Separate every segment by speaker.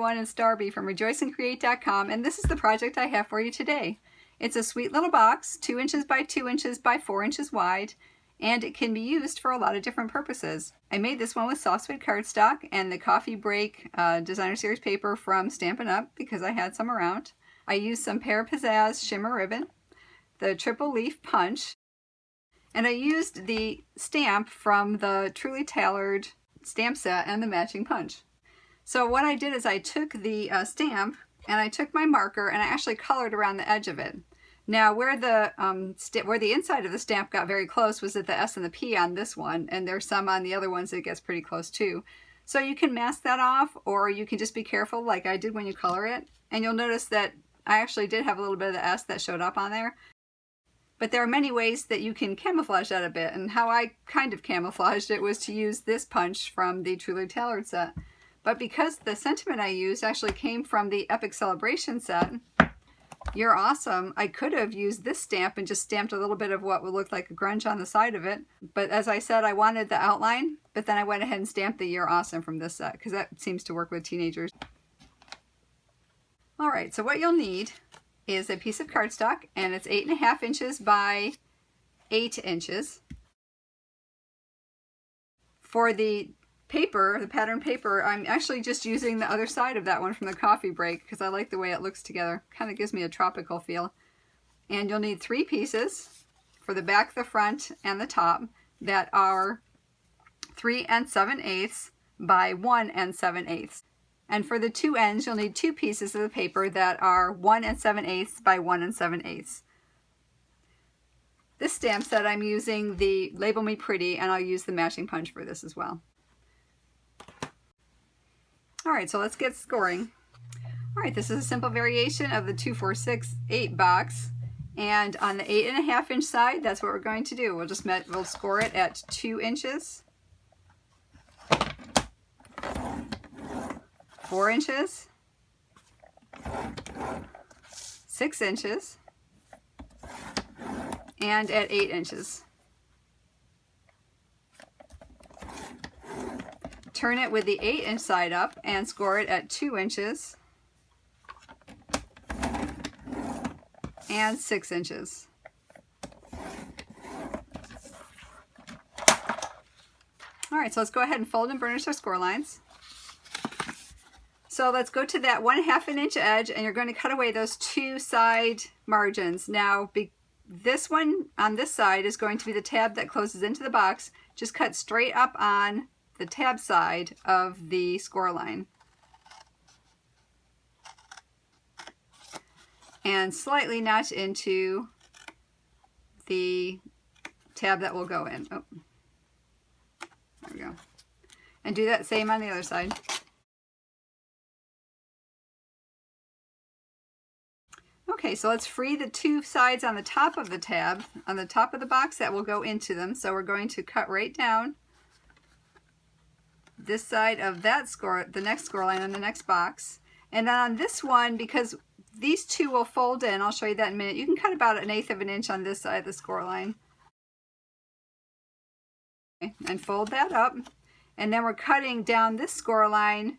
Speaker 1: everyone, it's Darby from rejoiceandcreate.com, and this is the project I have for you today. It's a sweet little box, 2 inches by 2 inches by 4 inches wide, and it can be used for a lot of different purposes. I made this one with soft suede cardstock and the Coffee Break Designer Series paper from Stampin' Up! Because I had some around. I used some Pear Pizzazz shimmer ribbon, the triple leaf punch, and I used the stamp from the Truly Tailored stamp set and the matching punch. So what I did is I took the stamp and I took my marker and I actually colored around the edge of it. Now where the inside of the stamp got very close was at the S and the P on this one, and there's some on the other ones that gets pretty close too. So you can mask that off, or you can just be careful like I did when you color it. And you'll notice that I actually did have a little bit of the S that showed up on there. But there are many ways that you can camouflage that a bit, and how I kind of camouflaged it was to use this punch from the Truly Tailored set. But because the sentiment I used actually came from the Epic Celebration set, You're Awesome, I could have used this stamp and just stamped a little bit of what would look like a grunge on the side of it. But as I said, I wanted the outline, but then I went ahead and stamped the You're Awesome from this set, because that seems to work with teenagers. Alright, so what you'll need is a piece of cardstock, and it's 8.5 inches by 8 inches. For the paper, the pattern paper, I'm actually just using the other side of that one from the Coffee Break because I like the way it looks together. Kind of gives me a tropical feel. And you'll need 3 pieces for the back, the front, and the top that are 3 7/8 by 1 7/8. And for the 2 ends, you'll need 2 pieces of the paper that are 1 7/8 by 1 7/8. This stamp set, I'm using the Label Me Pretty, and I'll use the matching punch for this as well. Alright, so let's get scoring. Alright, this is a simple variation of the 2, 4, 6, 8 box. And on the 8.5 inch side, that's what we're going to do. We'll score it at 2 inches, 4 inches, 6 inches, and at 8 inches. Turn it with the 8-inch side up and score it at 2 inches and 6 inches. Alright, so let's go ahead and fold and burnish our score lines. So let's go to that 1/2 inch edge, and you're going to cut away those 2 side margins. Now, this one on this side is going to be the tab that closes into the box. Just cut straight up on the tab side of the score line. And slightly notch into the tab that will go in. Oh, there we go. And do that same on the other side. Okay, so let's free the 2 sides on the top of the tab, on the top of the box that will go into them. So we're going to cut right down this side of that score, the next score line on the next box. And then on this one, because these 2 will fold in, I'll show you that in a minute, you can cut about 1/8 of an inch on this side of the score line. Okay, and fold that up. And then we're cutting down this score line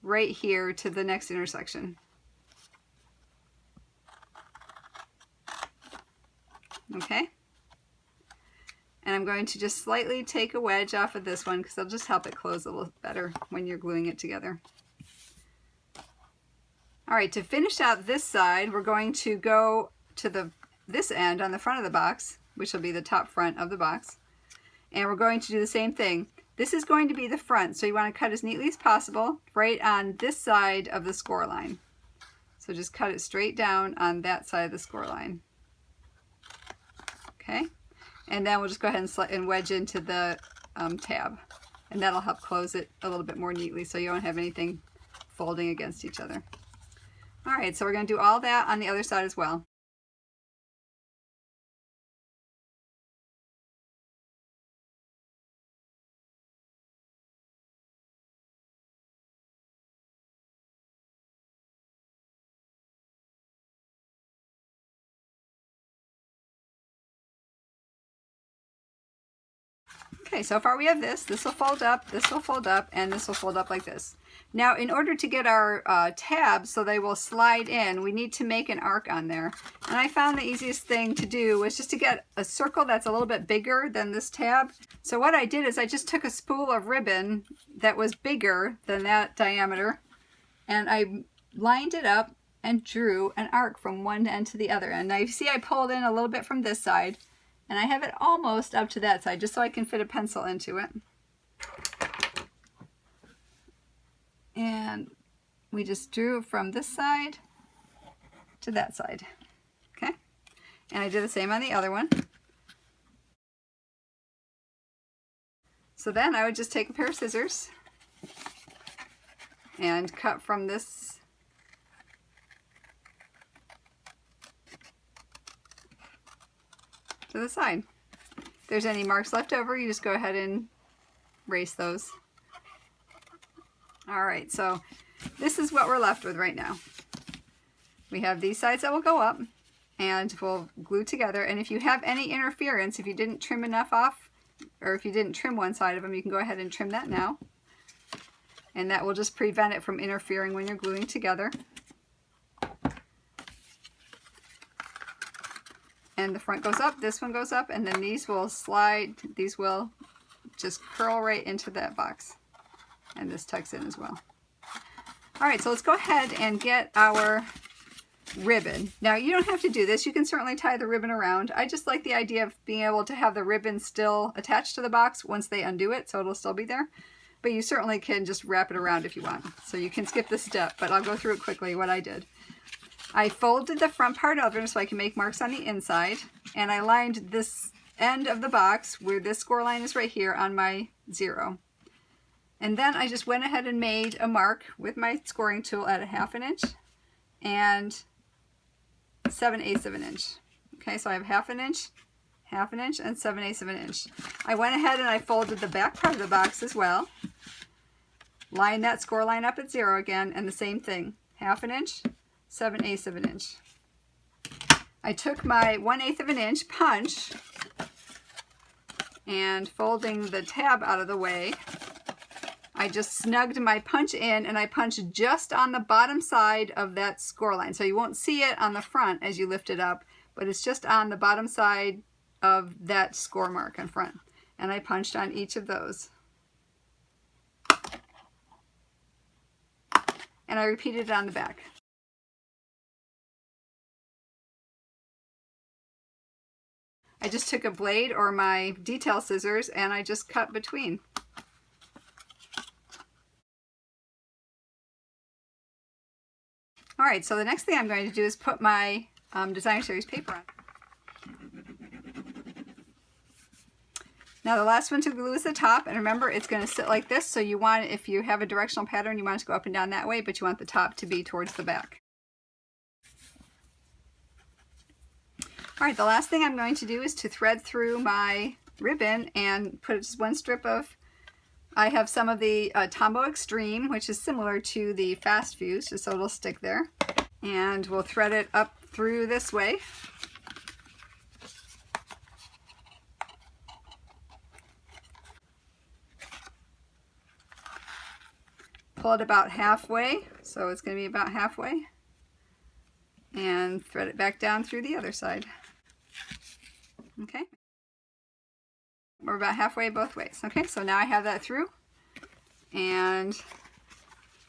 Speaker 1: right here to the next intersection. Okay, and I'm going to just slightly take a wedge off of this one because it'll just help it close a little better when you're gluing it together. Alright, to finish out this side, we're going to go to this end on the front of the box, which will be the top front of the box, and we're going to do the same thing. This is going to be the front, so you want to cut as neatly as possible right on this side of the score line. So just cut it straight down on that side of the score line. Okay, and then we'll just go ahead and wedge into the tab, and that'll help close it a little bit more neatly so you don't have anything folding against each other. Alright, so we're going to do all that on the other side as well. Okay, so far we have this. This will fold up, and this will fold up like this. Now, in order to get our tabs so they will slide in, we need to make an arc on there. And I found the easiest thing to do was just to get a circle that's a little bit bigger than this tab. So what I did is I just took a spool of ribbon that was bigger than that diameter, and I lined it up and drew an arc from one end to the other. And now you see I pulled in a little bit from this side, and I have it almost up to that side just so I can fit a pencil into it. And we just drew from this side to that side. Okay? And I did the same on the other one. So then I would just take a pair of scissors and cut from this to the side. If there's any marks left over, you just go ahead and erase those. Alright, so this is what we're left with right now. We have these sides that will go up and we'll glue together, and if you have any interference, if you didn't trim enough off, or if you didn't trim one side of them, you can go ahead and trim that now. And that will just prevent it from interfering when you're gluing together. And the front goes up, this one goes up, and then these will slide, these will just curl right into that box. And this tucks in as well. Alright, so let's go ahead and get our ribbon. Now you don't have to do this, you can certainly tie the ribbon around. I just like the idea of being able to have the ribbon still attached to the box once they undo it, so it'll still be there. But you certainly can just wrap it around if you want. So you can skip this step, but I'll go through it quickly what I did. I folded the front part over so I can make marks on the inside, and I lined this end of the box where this score line is right here on my 0. And then I just went ahead and made a mark with my scoring tool at a 1/2 inch and 7/8 of an inch. Okay, so I have 1/2 inch, 1/2 inch, and 7/8 of an inch. I went ahead and I folded the back part of the box as well. Line that score line up at 0 again, and the same thing, 1/2 inch, 7/8 of an inch. I took my 1/8 of an inch punch and folding the tab out of the way, I just snugged my punch in, and I punched just on the bottom side of that score line. So you won't see it on the front as you lift it up, but it's just on the bottom side of that score mark in front. And I punched on each of those. And I repeated it on the back. I just took a blade or my detail scissors and I just cut between. Alright, so the next thing I'm going to do is put my designer series paper on. Now the last one to glue is the top, and remember it's going to sit like this, so you want, if you have a directional pattern, you want it to go up and down that way, but you want the top to be towards the back. Alright, the last thing I'm going to do is to thread through my ribbon and put just one strip of, I have some of the Tombow Extreme, which is similar to the Fast Fuse, just so it'll stick there. And we'll thread it up through this way. Pull it about halfway, so it's going to be about halfway. And thread it back down through the other side. Okay. We're about halfway both ways. Okay, so now I have that through. And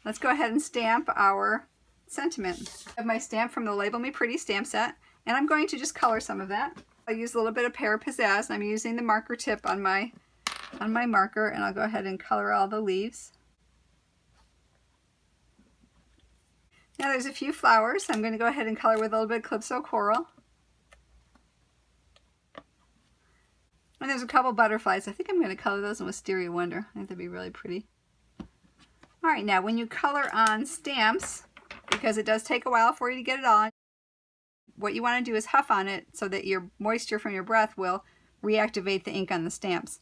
Speaker 1: let's go ahead and stamp our sentiment. I have my stamp from the Label Me Pretty stamp set, and I'm going to just color some of that. I'll use a little bit of Pear Pizzazz, and I'm using the marker tip on my marker, and I'll go ahead and color all the leaves. Now there's a few flowers. I'm going to go ahead and color with a little bit of Calypso Coral. And there's a couple butterflies. I think I'm going to color those in Wisteria Wonder. I think that'd be really pretty. Alright, now when you color on stamps, because it does take a while for you to get it on, what you want to do is huff on it so that your moisture from your breath will reactivate the ink on the stamps.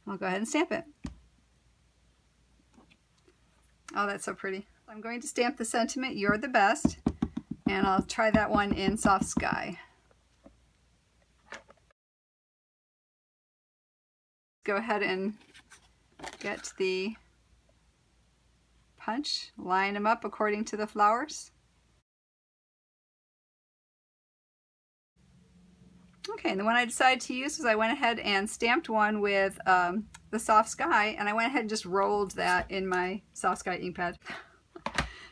Speaker 1: I'll go ahead and stamp it. Oh, that's so pretty. I'm going to stamp the sentiment, "You're the best," and I'll try that one in Soft Sky. Go ahead and get the punch, line them up according to the flowers. Okay, and the one I decided to use was I went ahead and stamped one with the Soft Sky, and I went ahead and just rolled that in my Soft Sky ink pad.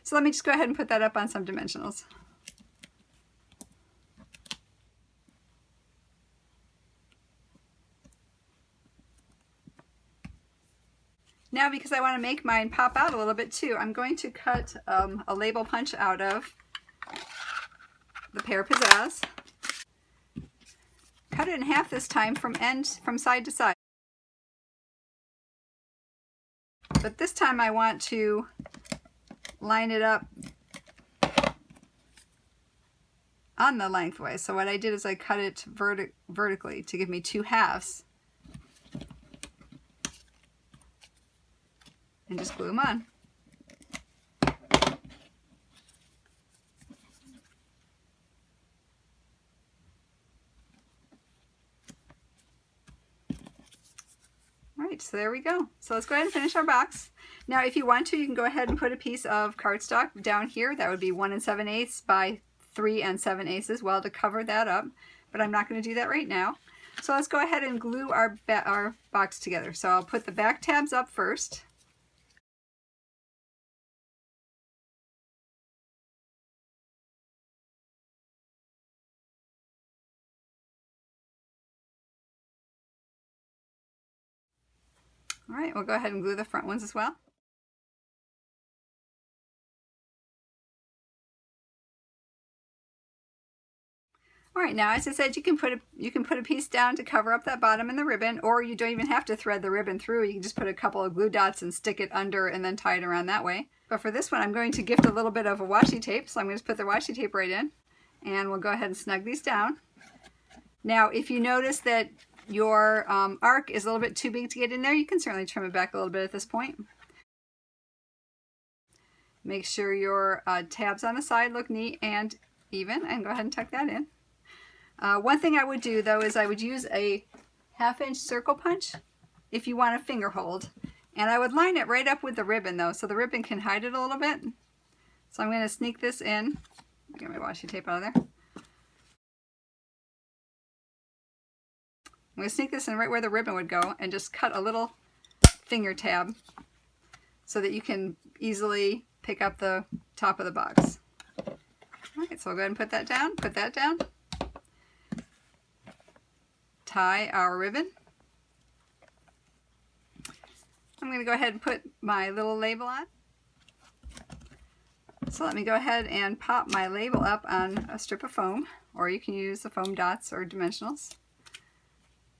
Speaker 1: So let me just go ahead and put that up on some dimensionals. Now, because I want to make mine pop out a little bit too, I'm going to cut a label punch out of the Pear Pizzazz. Cut it in half this time from side to side. But this time I want to line it up on the lengthwise. So what I did is I cut it vertically to give me two halves. And just glue them on. Alright, so there we go. So let's go ahead and finish our box. Now if you want to, you can go ahead and put a piece of cardstock down here. That would be 1 7/8 by 3 7/8 as well to cover that up. But I'm not going to do that right now. So let's go ahead and glue our box together. So I'll put the back tabs up first. All right, we'll go ahead and glue the front ones as well. All right, now as I said, you can put a piece down to cover up that bottom and the ribbon, or you don't even have to thread the ribbon through. You can just put a couple of glue dots and stick it under and then tie it around that way. But for this one, I'm going to gift a little bit of a washi tape, so I'm going to put the washi tape right in, and we'll go ahead and snug these down. Now, if you notice that your arc is a little bit too big to get in there, you can certainly trim it back a little bit at this point. Make sure your tabs on the side look neat and even, and go ahead and tuck that in. One thing I would do though is I would use a 1/2" circle punch if you want a finger hold, and I would line it right up with the ribbon though, so the ribbon can hide it a little bit. So I'm going to sneak this in. Get my washi tape out of there. I'm going to sneak this in right where the ribbon would go and just cut a little finger tab so that you can easily pick up the top of the box. Alright, so I'll go ahead and put that down. Tie our ribbon. I'm going to go ahead and put my little label on. So let me go ahead and pop my label up on a strip of foam, or you can use the foam dots or dimensionals.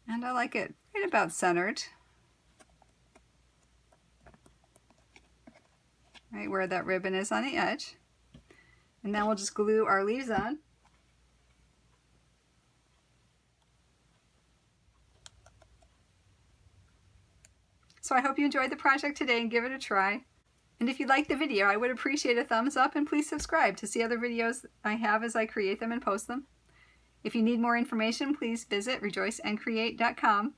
Speaker 1: And I like it right about centered. Right where that ribbon is on the edge. And then we'll just glue our leaves on. So I hope you enjoyed the project today and give it a try. And if you liked the video, I would appreciate a thumbs up, and please subscribe to see other videos I have as I create them and post them. If you need more information, please visit rejoiceandcreate.com.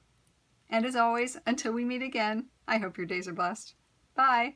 Speaker 1: And as always, until we meet again, I hope your days are blessed. Bye!